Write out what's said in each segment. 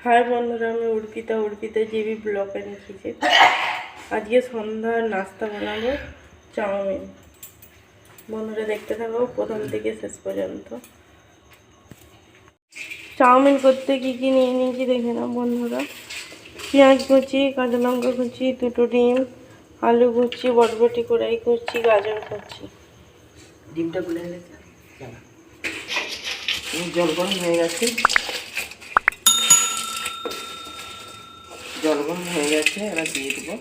हाय बंधुरा मैं उर्पिता जीवी ब्लगे देखे आज के सन्ध्यार नाश्ता बनाबो चाउमिन। बंधुरा देखते थाको प्रथम थेके शेष पर्यन्त। चाउमिन करते की निये निয়েছি देखे ना बंधुरा। पेঁয়াজ कुचि, काँचा लंका कुचि, दुटो डिम, आलू कुचि, बटबटी कड़ाई कुचि, गाजर कुचि। ডিমটা গুলে এনেছে জল গরম হয়ে গেছে। জল গরম হয়ে গেছে, এবার দিয়ে দেবো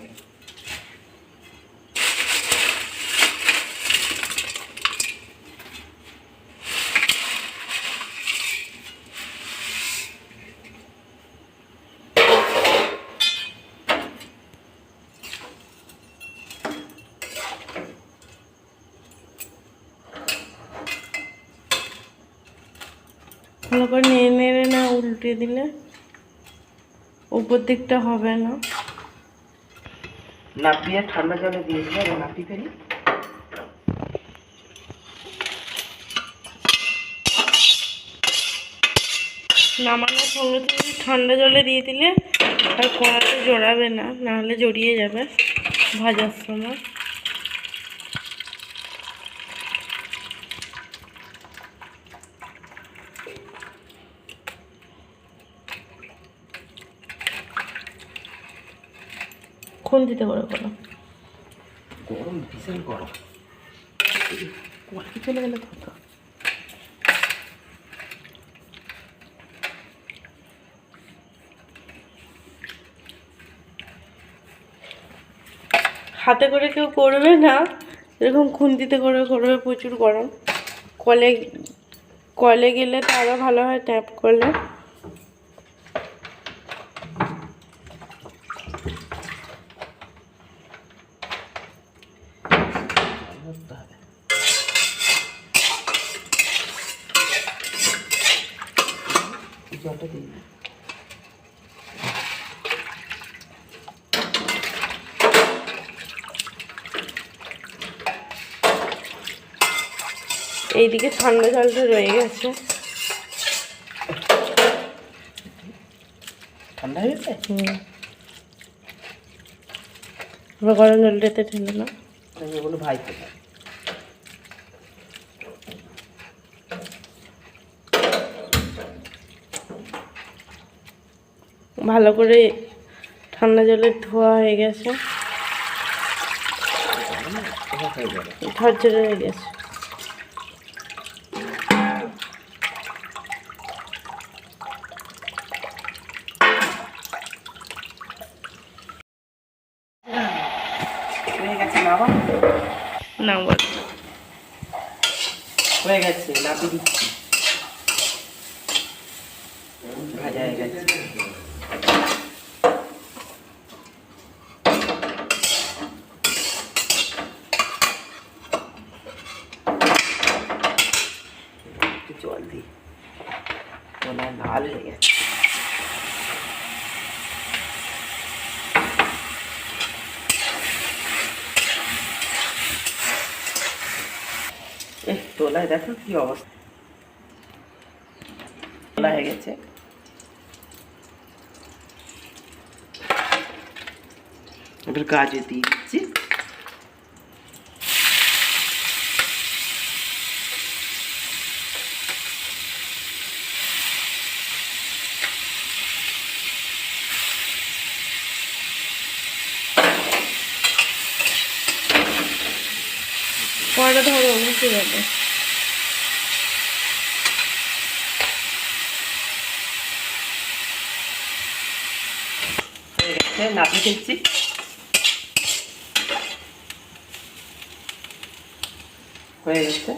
ভালো করে নেড়ে নেড়ে না উল্টে দিলে উপর দিকটা হবে না। নাপিয়ে ঠান্ডা জলে দিয়ে দিলে এবার নাপি ফেলি। নামানোর সঙ্গে সঙ্গে ঠান্ডা জলে দিয়ে দিলে আর কড়াতে জড়াবে না, নাহলে জড়িয়ে যাবে ভাজার সময়। খুন্তিতে করে করো, গরম ভীষণ গরম, কড়াই চলে গেলে তো হাতে করে কেউ করবে না, এরকম খুন্তিতে করে করবে। প্রচুর গরম, কলে কলে গেলে তো আরও ভালো হয়, ট্যাপ করলে। জলটা দিয়ে এইদিকে ঠান্ডা জলটা রয়ে গেছে, ঠান্ডা হয়ে গেছে। এবার গরম জলটাতে ঢেলে না, এগুলো ভাইতে ভালো করে ঠান্ডা জলে ধোয়া হয়ে গেছে, ঝরঝরে হয়ে গেছে। হয়ে গেছে নাবা না বল হয়ে গেছে, নাপি দিচ্ছি, ভাজা হয়ে গেছে। জল দিই, লাল হয়ে গেছে। তোলায় দেখো কি অবস্থা, তোলা হয়ে গেছে। এবার গাজর দিয়ে দিচ্ছি, কড়াটা ধরো উঠে যাবে। হয়ে গেছে, নাপি দিচ্ছি। হয়ে গেছে,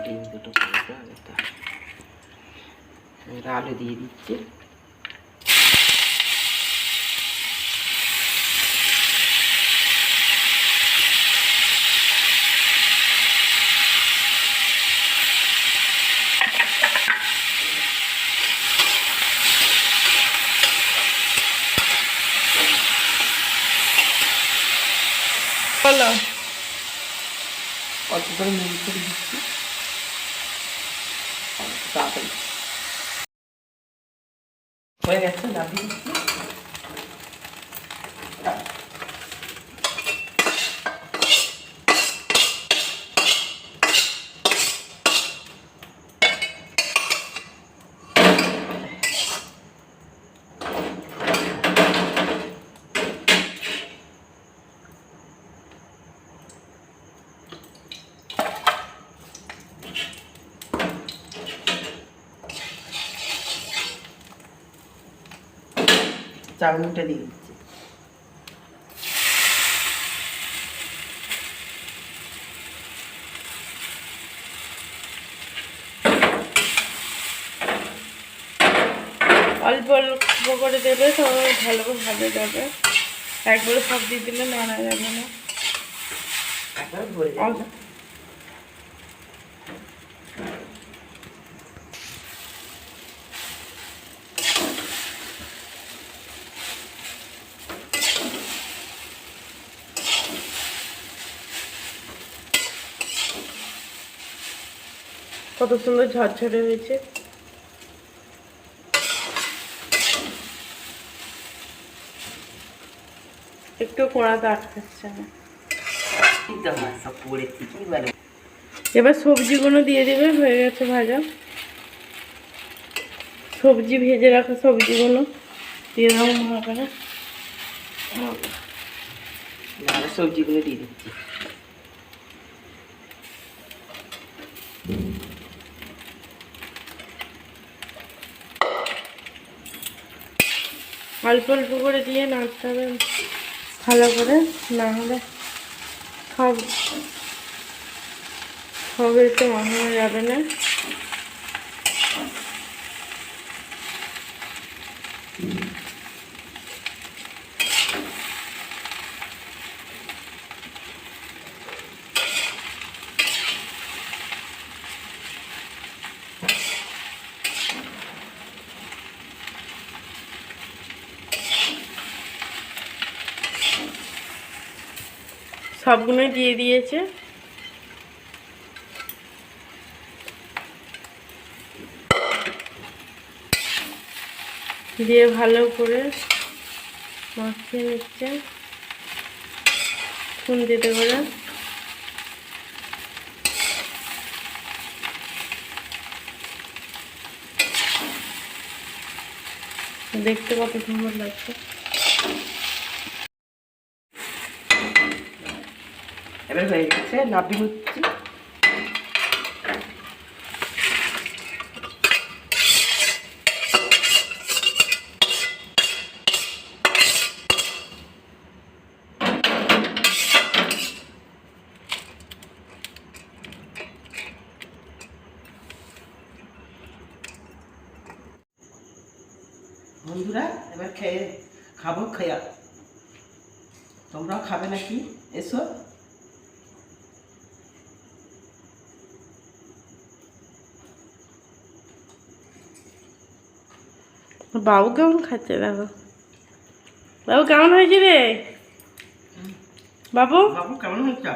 ডিম দুটো আলু দিয়ে দিচ্ছি। বলো অল্প করে নুন করে দিচ্ছি তাড়াতাড়ি হয়ে গেছে, নামিয়ে দিচ্ছি। চাউমিনটা দিয়ে দিচ্ছি। অল্প অল্প করে দেবে, সবাই ভালো করে ভালো যাবে। একবারে সব দিয়ে দিলে নাড়া যাবে না। একবার ভরে যাবে। কত সুন্দর ঝরঝরে হয়েছে। একটু কোড়াতে আটকাচ্ছে না। এবার সবজিগুলো দিয়ে দেবে, হয়ে গেছে ভাজা। সবজি ভেজে রাখা সবজিগুলো দিয়ে দাও মনে করে। সবজিগুলো দিয়ে দিচ্ছি। অল্প অল্প করে দিয়ে নাড়তে হবে ভালো করে, না হলে সব একটু মাখানো যাবে না। সবগুলোই দিয়ে দিয়েছে। দিয়ে ভালো করে মাখিয়ে নিচ্ছে খুন্তিতে করে। দেখতে কত সুন্দর লাগছে। এবার হয়ে গেছে, নামিয়ে নিচ্ছি। বন্ধুরা এবার খাবো, খেয়া তোমরাও খাবে নাকি? এসো। বাবু কেমন খাচ্ছে দেখো। বাবু কেমন হয়েছে রে? বাবু বাবু কেমন হচ্ছে?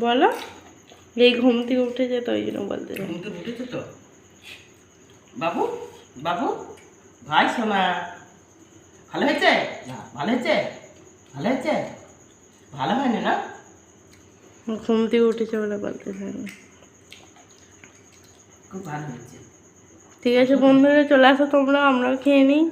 বলো। এই ঘুম থেকে উঠেছে তো, ওই জন্য বলতে চাই। ঘুম থেকে উঠেছে তো। বাবু বাবু ভাই সোনা, ভালো হয়েছে? ভালো হয়েছে? ভালো হয়েছে? ভালো হয়নি না? ঘুম থেকে উঠেছে বলে বলতে চাই না। খুব ভালো হয়েছে। ঠিক আছে বন্ধুরা, চলে আসো তোমরা, আমরাও খেয়ে নিই।